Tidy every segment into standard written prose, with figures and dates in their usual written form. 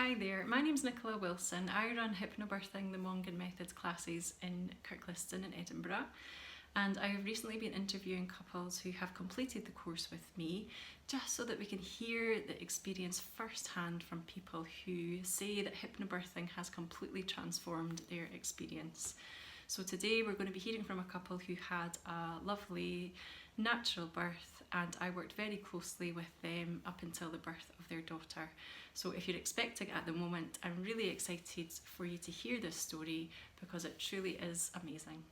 Hi there, my name's Nicola Wilson. I run HypnoBirthing the Mongan Methods classes in Kirkliston in Edinburgh, and I have recently been interviewing couples who have completed the course with me just so that we can hear the experience firsthand from people who say that hypnobirthing has completely transformed their experience. So today we're going to be hearing from a couple who had a lovely natural birth, and I worked very closely with them up until the birth of their daughter. So if you're expecting at the moment, I'm really excited for you to hear this story because it truly is amazing.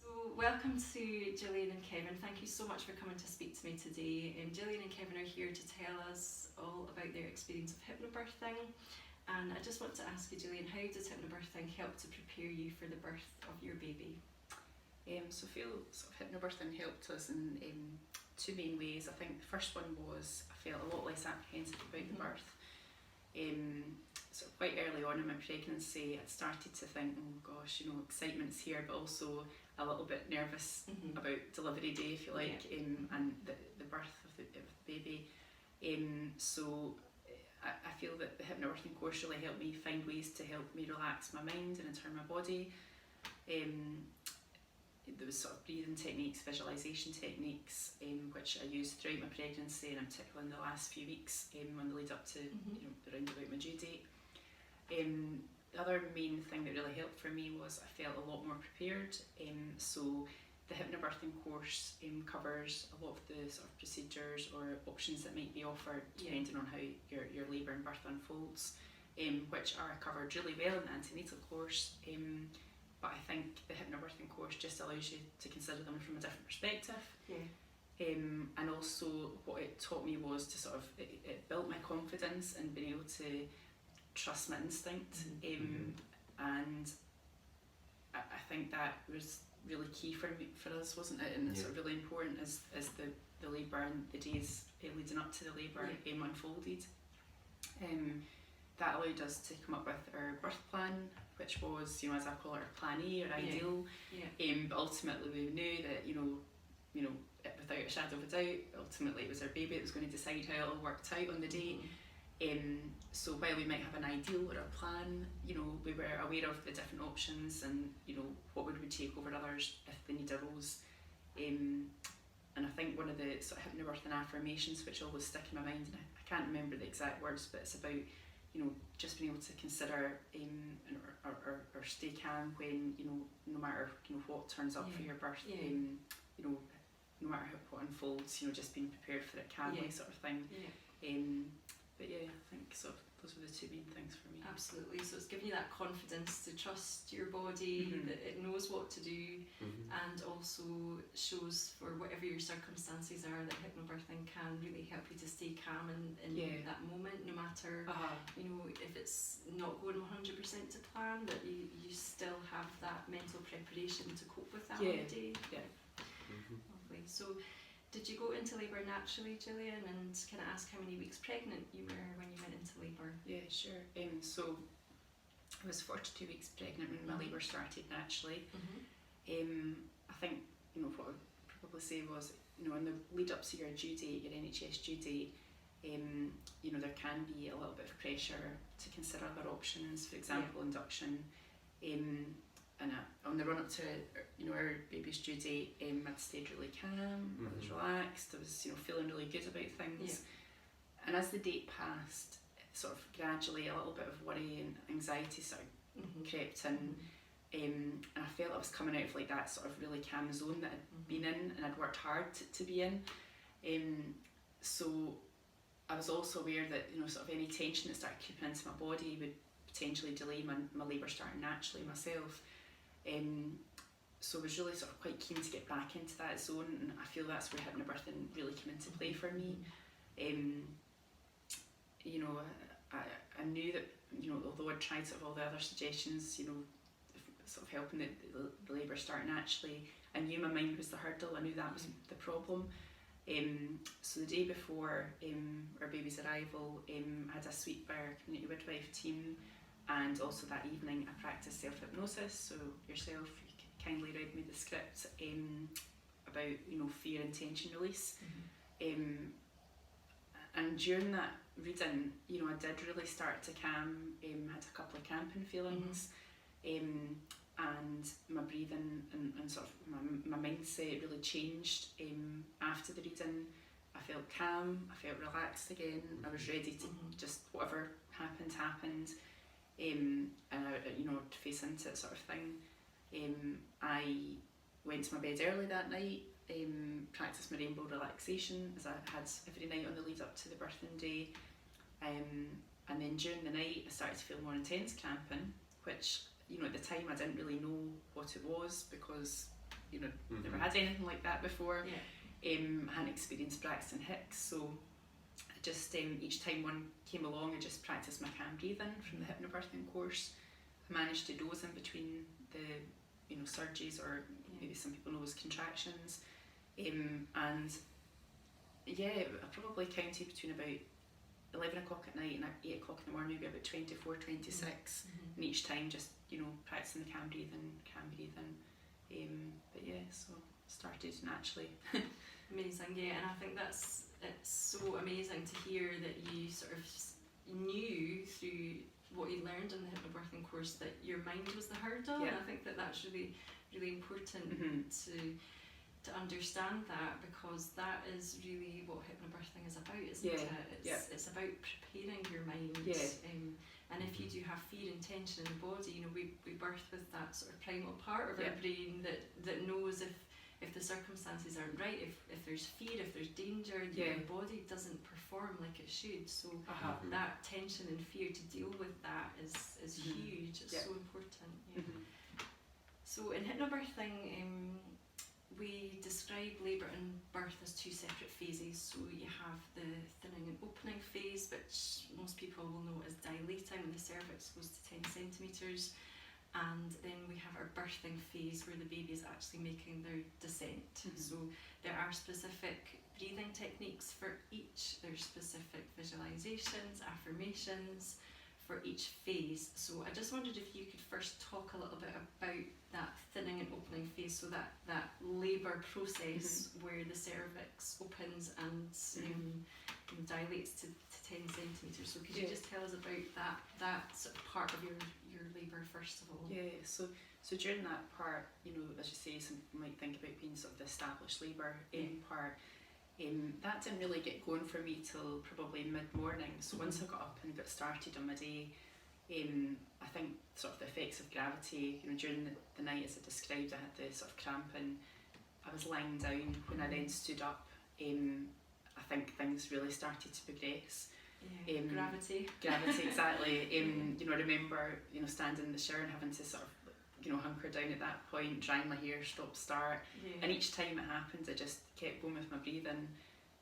So welcome to Gillian and Kevin. Thank you so much for coming to speak to me today. Gillian and Kevin are here to tell us all about their experience of hypnobirthing. And I just want to ask you, Gillian, how does hypnobirthing help to prepare you for the birth of your baby? So I feel sort of hypnobirthing helped us in two main ways. I think the first one was I felt a lot less apprehensive about the birth. Sort of quite early on in my pregnancy, I started to think, oh gosh, you know, excitement's here, but also a little bit nervous about delivery day, if you like, and the birth of the baby. So I feel that the hypnobirthing course really helped me find ways to help me relax my mind and in turn my body. There was sort of breathing techniques, visualisation techniques, which I used throughout my pregnancy, and in particular in the last few weeks on the lead up to around about my due date. The other main thing that really helped for me was I felt a lot more prepared. So the hypnobirthing course covers a lot of the sort of procedures or options that might be offered depending on how your labour and birth unfolds, which are covered really well in the antenatal course. But I think the hypnobirthing course just allows you to consider them from a different perspective. And also what it taught me was to sort of, it built my confidence in being able to trust my instinct. And I think that was really key for us, wasn't it? And it's sort of really important as the labour and the days leading up to the labour unfolded. That allowed us to come up with our birth plan, which was, you know, as I call it, our plan A, or ideal. But ultimately we knew that, you know, without a shadow of a doubt, ultimately it was our baby that was going to decide how it all worked out on the day. So while we might have an ideal or a plan, you know, we were aware of the different options and, you know, what would we take over others if the need arose. And I think one of the sort of hypnobirthing affirmations which always stick in my mind, and I can't remember the exact words, but it's about, you know, just being able to consider or stay calm when, you know, no matter, you know, what turns up for your birth, you know, no matter what unfolds, you know, just being prepared for it calmly, sort of thing. But yeah, I think sort of those were the two main things for me. Absolutely. So it's giving you that confidence to trust your body, that it knows what to do, and also shows for whatever your circumstances are that hypnobirthing can really help you to stay calm in that moment, no matter you know, if it's not going 100% to plan, that you still have that mental preparation to cope with that on the day. Lovely. So did you go into labour naturally, Gillian, and can I ask how many weeks pregnant you were when you went into labour? Yeah, sure. So I was 42 weeks pregnant when my labour started naturally. I think, you know, what I would probably say was, you know, in the lead up to your due date, your NHS due date, you know, there can be a little bit of pressure to consider other options, for example, induction. And on the run up to, you know, our baby's due date, I'd stayed really calm, I was relaxed, I was, you know, feeling really good about things. And as the date passed, sort of gradually a little bit of worry and anxiety sort of crept in. And I felt I was coming out of like that sort of really calm zone that I'd been in and I'd worked hard to be in. So I was also aware that, you know, sort of any tension that started creeping into my body would potentially delay my labour starting naturally myself. So I was really sort of quite keen to get back into that zone, and I feel that's where hypnobirthing really came into play for me. You know, I knew that, you know, although I'd tried sort of all the other suggestions, you know, sort of helping the labour start naturally, I knew my mind was the hurdle, I knew that was the problem. So the day before our baby's arrival, I had a suite by our community midwife team, and also that evening I practiced self-hypnosis. So yourself, you kindly read me the script about, you know, fear and tension release. And during that reading, you know, I did really start to calm, had a couple of cramping feelings, and my breathing and sort of my mindset really changed after the reading. I felt calm, I felt relaxed again, I was ready to just whatever happened, and you know, to face into it sort of thing. I went to my bed early that night, practiced my rainbow relaxation as I had every night on the lead up to the birthing day, and then during the night I started to feel more intense cramping, which, you know, at the time I didn't really know what it was because, you know, never had anything like that before. I hadn't experienced Braxton Hicks, so I just each time one came along I just practiced my calm breathing from the HypnoBirthing course. I managed to doze in between the, you know, surges, or maybe some people know as contractions, and yeah, I probably counted between about 11 o'clock at night and 8 o'clock in the morning, maybe about 24, 26, and each time just, you know, practicing the calm breathing, but yeah, so started naturally. Amazing, yeah, and I think it's so amazing to hear that you sort of knew through what you learned in the HypnoBirthing course that your mind was the hurdle, and I think that that's really, really important to understand that, because that is really what HypnoBirthing is about, isn't it? It's about preparing your mind, and if you do have fear and tension in the body, you know, we birth with that sort of primal part of our brain that knows if the circumstances aren't right, if there's fear, if there's danger, your body doesn't perform like it should. So that tension and fear, to deal with that is huge. It's so important. So in HypnoBirthing, we describe labour and birth as two separate phases. So you have the thinning and opening phase, which most people will know as dilating, when the cervix goes to 10 centimetres. And then we have our birthing phase, where the baby is actually making their descent. So there are specific breathing techniques for each. There's specific visualizations, affirmations for each phase. So I just wondered if you could first talk a little bit about that thinning and opening phase, so that labour process where the cervix opens and dilates to 10 centimetres. So could you just tell us about that sort of part of your labour first of all? So during that part, you know, as you say, some people might think about being sort of the established labour part. That didn't really get going for me till probably mid-morning. So once I got up and got started on my day, I think sort of the effects of gravity, you know, during the night, as I described, I had the sort of cramping. I was lying down. When I then stood up, I think things really started to progress. Gravity, exactly. You know, I remember, you know, standing in the shower and having to sort of, you know, hunker down at that point, drying my hair, stop, start, and each time it happened I just kept going with my breathing.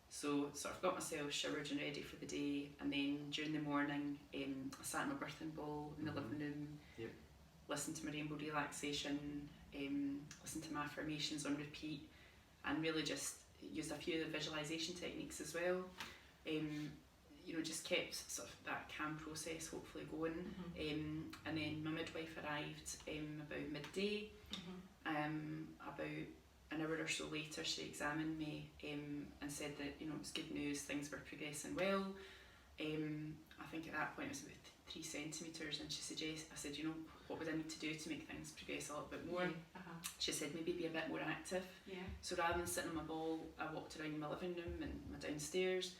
So sort of got myself showered and ready for the day, and then during the morning I sat in my birthing ball in the living room, listened to my rainbow relaxation, listened to my affirmations on repeat, and really just used a few of the visualization techniques as well. You know, just kept sort of that calm process hopefully going. And then my midwife arrived about midday. About an hour or so later she examined me and said that, you know, it was good news, things were progressing well. I think at that point it was about 3 centimetres, and I said, you know, what would I need to do to make things progress a little bit more? She said maybe be a bit more active. So rather than sitting on my ball, I walked around my living room and my downstairs.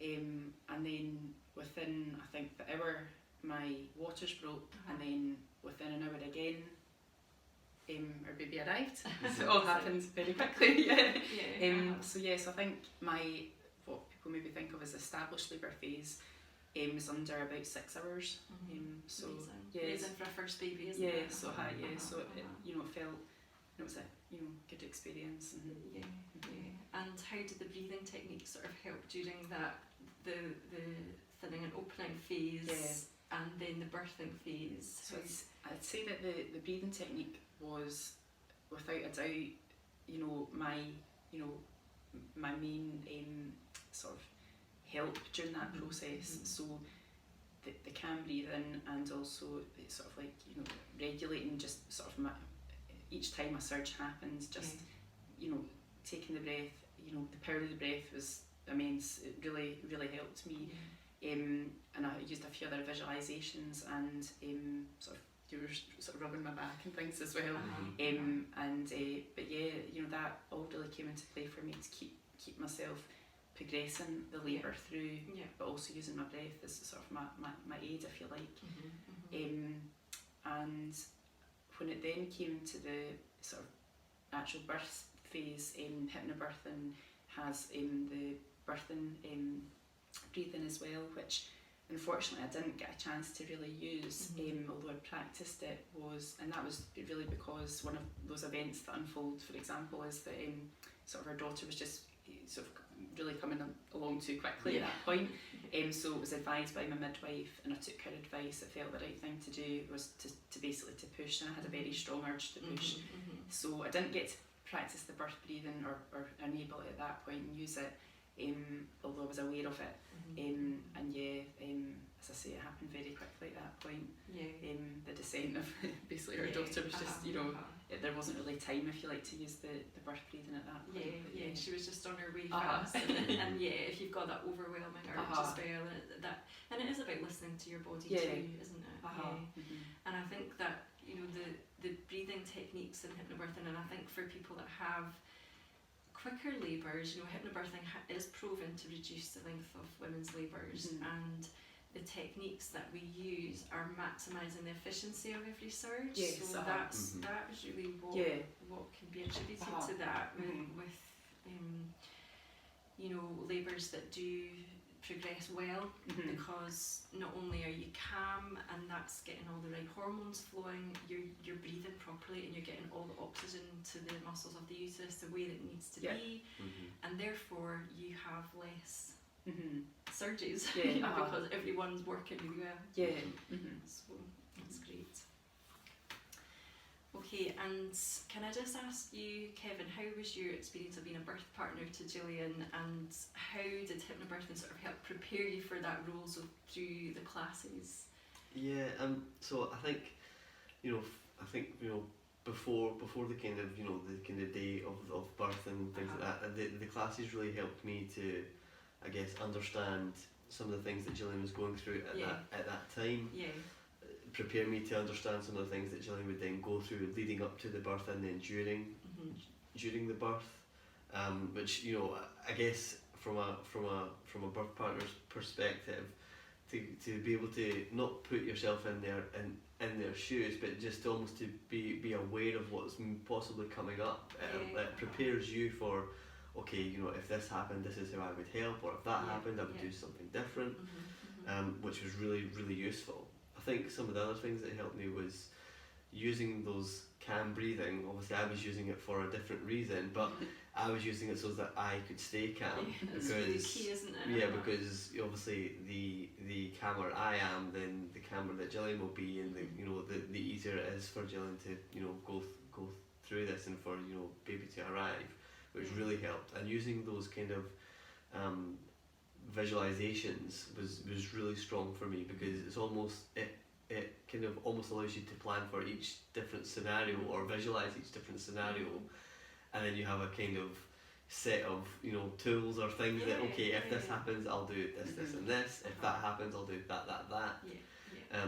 And then within, I think, the hour, my waters broke, and then within an hour again, our baby arrived. So it all happened very quickly. So I think what people maybe think of as established labour phase was under about 6 hours. So amazing for a first baby, isn't it? So it, you know, it felt, it was a, you know, good experience. And how did the breathing technique sort of help during that, the thinning and opening phase, and then the birthing phase? So I'd say that the breathing technique was, without a doubt, you know, my main sort of help during that process. So the calm breathing, and also sort of like, you know, regulating just sort of each time a surge happens, just you know, taking the breath. You know, the power of the breath was immense. It really helped me. And I used a few other visualizations and sort of, you were sort of rubbing my back and things as well. But yeah, you know, that all really came into play for me to keep myself progressing the labour through, but also using my breath as sort of my aid, if you like. And when it then came to the sort of actual birth phase, HypnoBirthing has the birthing breathing as well, which unfortunately I didn't get a chance to really use, although I practiced it, and that was really because one of those events that unfold, for example, is that sort of our daughter was just sort of really coming along too quickly at that point. So it was advised by my midwife, and I took her advice. I felt the right thing to do was to basically to push, and I had a very strong urge to push. So I didn't get to practice the birth breathing or enable it at that point and use it, although I was aware of it. As I say, it happened very quickly at that point. The descent of basically her daughter was just, you know, there wasn't really time, if you like, to use the birth breathing at that point. She was just on her way fast. And if you've got that overwhelming urge as well, and it is about listening to your body too, isn't it? And I think that, you know, the breathing techniques in hypnobirthing, and I think for people that have quicker labours, you know, hypnobirthing is proven to reduce the length of women's labours, and the techniques that we use are maximising the efficiency of every surge. So that is really what can be attributed to that with you know, labours that do progress well, because not only are you calm and that's getting all the right hormones flowing, you're breathing properly and you're getting all the oxygen to the muscles of the uterus the way that it needs to be, and therefore you have less surges because everyone's working really well. So that's great. Okay, and can I just ask you, Kevin, how was your experience of being a birth partner to Gillian, and how did hypnobirthing sort of help prepare you for that role through the classes? So I think, before the kind of day of birth and things like that, the classes really helped me to, I guess, understand some of the things that Gillian was going through at that time. Prepare me to understand some of the things that Gillian would then go through leading up to the birth and then during the birth, which, you know, I guess from a birth partner's perspective, to be able to not put yourself in their shoes, but just almost to be aware of what's possibly coming up. It prepares you for, okay, you know, if this happened, this is how I would help, or if that happened, I would do something different, which was really, really useful. I think some of the other things that helped me was using those calm breathing. Obviously I was using it for a different reason, but I was using it so that I could stay calm. It's really key, isn't it? Because obviously the calmer I am, then the calmer that Gillian will be, and the easier it is for Gillian to, you know, go through this, and for, you know, baby to arrive, which really helped. And using those kind of visualizations was really strong for me, because it's almost it kind of almost allows you to plan for each different scenario, or visualize each different scenario, and then you have a kind of set of, you know, tools or things that, okay, if this happens, I'll do this and this, if that happens, I'll do that.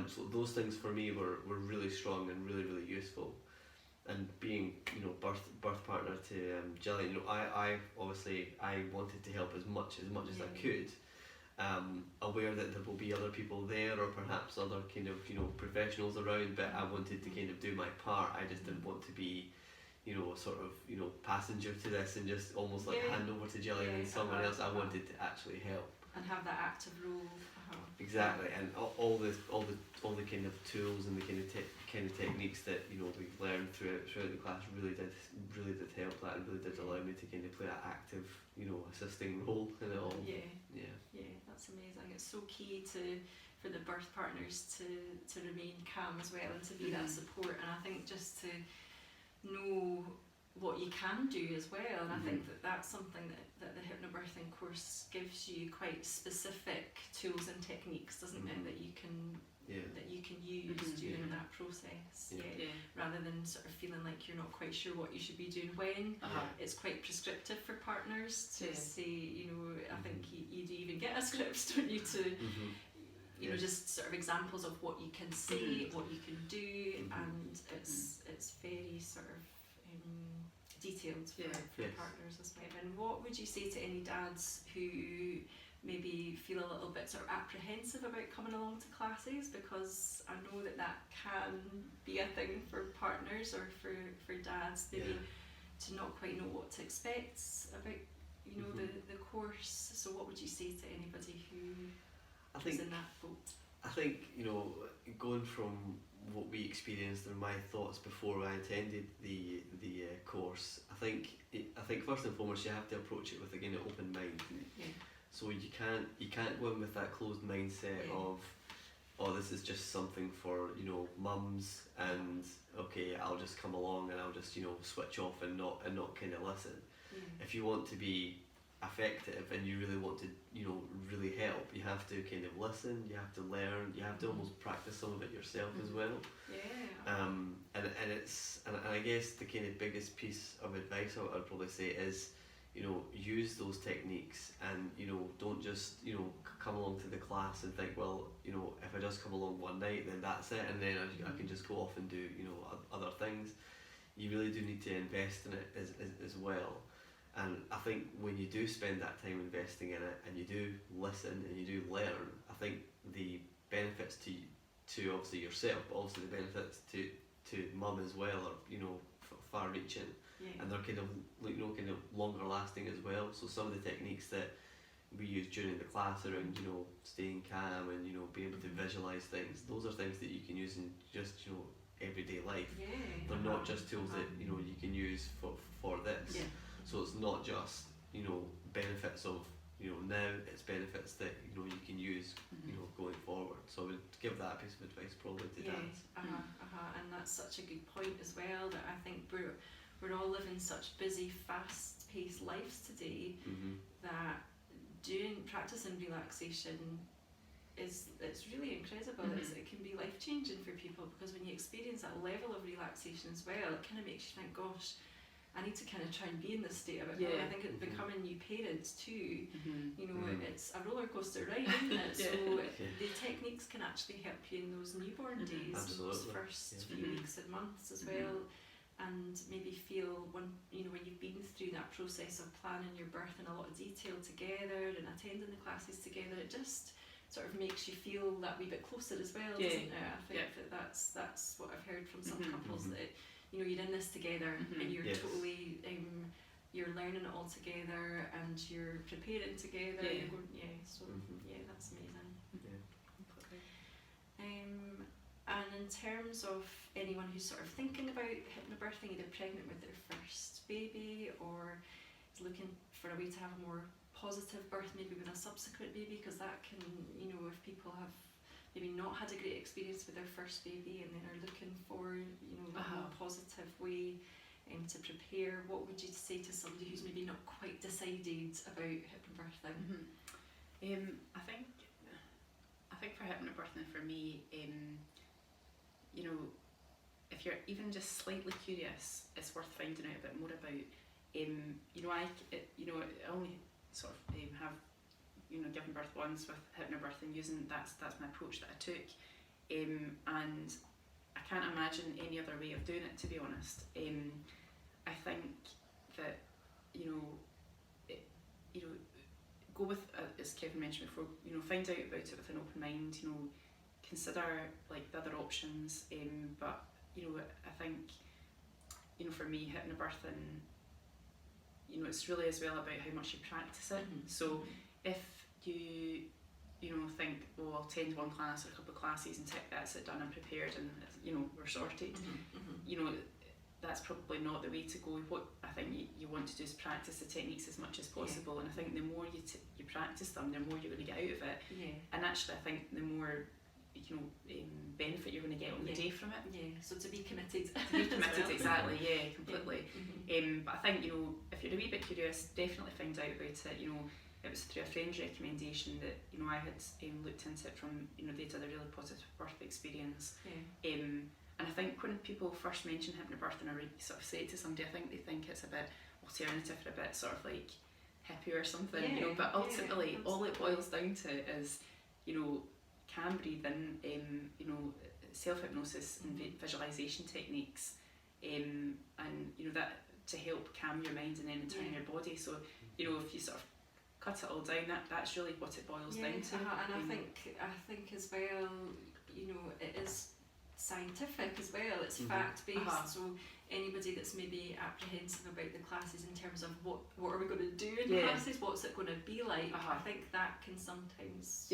So those things for me were really strong and really, really useful. And being, you know, birth partner to Gillian, you know, I obviously wanted to help as much as I could, aware that there will be other people there, or perhaps other kind of, you know, professionals around, but I wanted to kind of do my part. I just didn't want to be, you know, sort of, you know, passenger to this and just almost like hand over to Gillian and someone else. I wanted to actually help and have that active role. Exactly, and all the kind of tools and the kind of techniques that, you know, we've learned throughout the class really did help that, and really did allow me to kind of play that active, you know, assisting role in it all. That's amazing. It's so key for the birth partners to remain calm as well, and to be that support. And I think just to know what you can do as well, and I think that's something that the hypnobirthing course gives you, quite specific tools and techniques, doesn't it, that you can that you can use during that process. Rather than sort of feeling like you're not quite sure what you should be doing when. It's quite prescriptive for partners to say, you know, I think you do even get a script, don't you, to you know, just sort of examples of what you can say, what you can do, and it's very sort of detailed for partners as well. And what would you say to any dads who maybe feel a little bit sort of apprehensive about coming along to classes? Because I know that can be a thing for partners or for dads, maybe to not quite know what to expect about, you know, the course. So what would you say to anybody who is in that boat? I think, you know, going from what we experienced and my thoughts before I attended the course, I think first and foremost you have to approach it with, again, an open mind. So you can't go in with that closed mindset of, oh, this is just something for, you know, mums, and okay, I'll just come along and I'll just, you know, switch off and not kind of listen. If you want to be effective and you really want to, you know, really help, you have to kind of listen, you have to learn, you have to almost practice some of it yourself as well. And I guess the kind of biggest piece of advice I'd probably say is, you know, use those techniques, and, you know, don't just, you know, come along to the class and think, well, you know, if I just come along one night then that's it, and then I can just go off and do, you know, other things. You really do need to invest in it as well. And I think when you do spend that time investing in it, and you do listen and you do learn, I think the benefits to obviously yourself, but also the benefits to mum as well are, you know, far reaching. And they're kind of, you know, kind of longer lasting as well. So some of the techniques that we use during the class around, you know, staying calm and, you know, being able to visualize things, those are things that you can use in just, you know, everyday life. They're not just tools that, you know, you can use for this. So it's not just, you know, benefits of, you know, now, it's benefits that, you know, you can use, you know, going forward. So I would give that a piece of advice probably to dads. And that's such a good point as well, that I think we're all living such busy, fast-paced lives today, that practicing relaxation it's really incredible. It can be life-changing for people, because when you experience that level of relaxation as well, it kind of makes you think, gosh, I need to kind of try and be in this state a bit more. I think it's becoming new parents too. You know, it's a roller coaster ride, isn't it? So the techniques can actually help you in those newborn days, those first few weeks and months as well. And maybe feel when you've been through that process of planning your birth in a lot of detail together and attending the classes together, it just sort of makes you feel that wee bit closer as well, doesn't it? I think that's what I've heard from some couples, that you know, you're in this together and you're totally you're learning it all together and you're preparing together. You're going, that's amazing. And in terms of anyone who's sort of thinking about hypnobirthing, either pregnant with their first baby or is looking for a way to have a more positive birth, maybe with a subsequent baby, because that can, you know, if people have maybe not had a great experience with their first baby and then are looking for, you know, a more positive way to prepare, what would you say to somebody who's maybe not quite decided about hypnobirthing? I think for hypnobirthing, for me, you know, if you're even just slightly curious, it's worth finding out a bit more about. You know, I only sort of have, you know, given birth once with hypnobirthing, using that's my approach that I took, and I can't imagine any other way of doing it, to be honest. I think that, you know, go with, as Kevin mentioned before, you know, find out about it with an open mind, you know, consider like the other options, but you know, I think, you know, for me, hypnobirthing, you know, it's really as well about how much you practice it. So if you know, think, oh, I'll attend one class or a couple of classes and tick, that's it, done, I'm prepared, and you know, we're sorted, you know, that's probably not the way to go. What I think you want to do is practice the techniques as much as possible, and I think the more you practice them, the more you're going to get out of it. And actually, I think the more, you know, benefit you're going to get on the day from it. So to be committed. Well. Exactly. Completely. But I think, you know, if you're a wee bit curious, definitely find out about it. You know, it was through a friend's recommendation that, you know, I had looked into it from, you know, they'd had a really positive birth experience. And I think when people first mention hypnobirthing or sort of say it to somebody, I think they think it's a bit alternative or a bit sort of like hippie or something, you know, but ultimately all it boils down to is, you know, can breathing, you know, self-hypnosis and visualization techniques, and you know, that to help calm your mind and then in turn your body. So, you know, if you sort of cut it all down, that's really what it boils down to. And I think as well, you know, it is scientific as well, it's fact-based, so anybody that's maybe apprehensive about the classes in terms of what are we going to do in classes, what's it going to be like, I think that can sometimes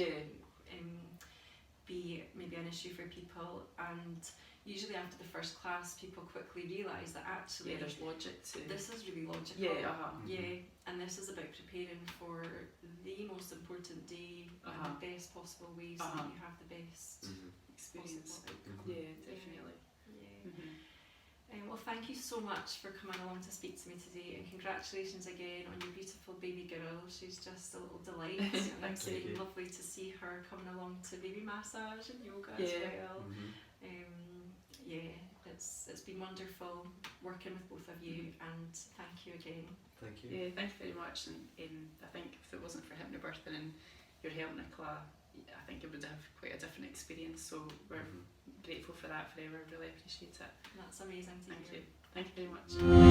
be maybe an issue for people, and usually after the first class people quickly realise that actually there's logic to this is really logical, and this is about preparing for the most important day in the best possible way, so that you have the best experience. Outcome. Definitely. Well, thank you so much for coming along to speak to me today, and congratulations again on your beautiful baby girl. She's just a little delight. And it's been lovely to see her coming along to baby massage and yoga as well. It's been wonderful working with both of you, and thank you again. Thank you. Yeah, thank you very much. And I think if it wasn't for hypnobirthing and your help, Nicola, I think it would have quite a different experience. So we're grateful for that forever. Really appreciate it. That's amazing to hear. Thank you very much.